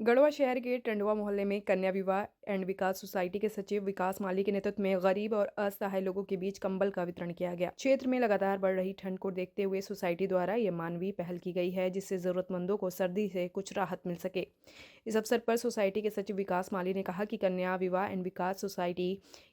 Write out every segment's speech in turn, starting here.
गढ़वा शहर के टंडवा मोहल्ले में कन्या विवाह एंड विकास सोसाइटी के सचिव विकास माली के नेतृत्व में गरीब और असहाय लोगों के बीच कंबल का वितरण किया गया। क्षेत्र में लगातार बढ़ रही ठंड को देखते हुए सोसाइटी द्वारा यह मानवीय पहल की गई है, जिससे जरूरतमंदों को सर्दी से कुछ राहत मिल सके। इस अवसर पर सोसाइटी के सचिव विकास माली ने कहा कि कन्या विवाह एंड विकास सोसाइटी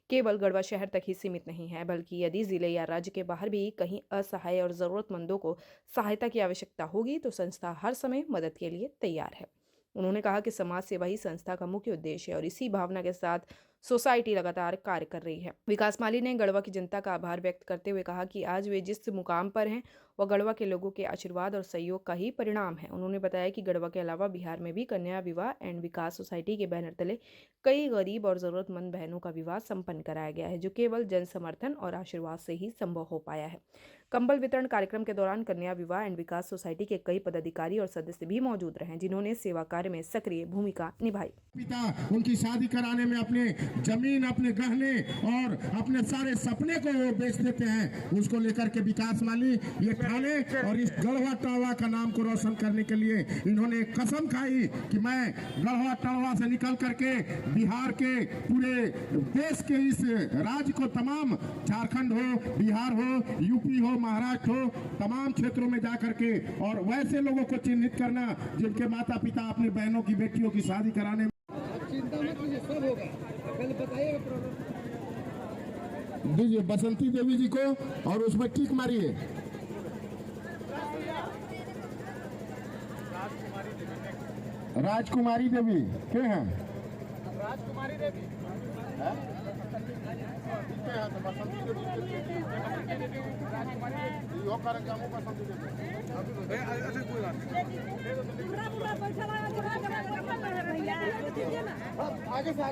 केवल गढ़वा शहर तक ही सीमित नहीं है, बल्कि यदि जिले या राज्य के बाहर भी कहीं असहाय और जरूरतमंदों को सहायता की आवश्यकता होगी तो संस्था हर समय मदद के लिए तैयार है। उन्होंने कहा कि समाज सेवा ही संस्था का मुख्य उद्देश्य है और इसी भावना के साथ सोसाइटी लगातार कार्य कर रही है। विकास माली ने गढ़वा की जनता का आभार व्यक्त करते हुए कहा कि आज वे जिस मुकाम पर हैं वह गढ़वा के लोगों के आशीर्वाद और सहयोग का ही परिणाम है। उन्होंने बताया कि गढ़वा के अलावा बिहार में भी कन्या विवाह एंड विकास सोसाइटी के बैनर तले कई गरीब और जरूरतमंद बहनों का विवाह संपन्न कराया गया है, जो केवल जन समर्थन और आशीर्वाद से ही संभव हो पाया है। कंबल वितरण कार्यक्रम के दौरान कन्या विवाह एंड विकास सोसाइटी के कई पदाधिकारी और सदस्य भी मौजूद रहे, जिन्होंने सेवा कार्य में सक्रिय भूमिका निभाई। पिता उनकी शादी कराने में अपने जमीन, अपने गहने और अपने सारे सपने को वो बेच देते हैं। उसको लेकर के विकास माली ये ठाणे और इस गढ़वा टड़वा का नाम को रोशन करने के लिए इन्होंने कसम खाई कि मैं गढ़वा टड़वा से निकल करके बिहार के पूरे देश के इस राज्य को, तमाम झारखंड हो, बिहार हो, यूपी हो, महाराष्ट्र हो, तमाम क्षेत्रों में जा करके और वैसे लोगों को चिन्हित करना जिनके माता पिता अपने बहनों की, बेटियों की शादी कराने। चिंता मत कीजिए, सब होगा। पहले बताइए दीजिए बसंती देवी जी को और उसमें टिक मारिए। राजकुमारी देवी के हैं? राजकुमारी देवी आगे से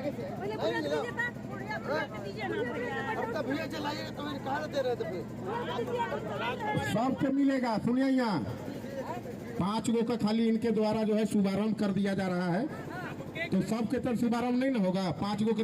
भैया चलाइए तो कहा दे रहे थे फिर सबको मिलेगा। सुनिए, यहाँ 5 गो का खाली इनके द्वारा जो है शुभारंभ कर दिया जा रहा है, तो सबके तरफ शुभारंभ नहीं ना होगा। 5 गो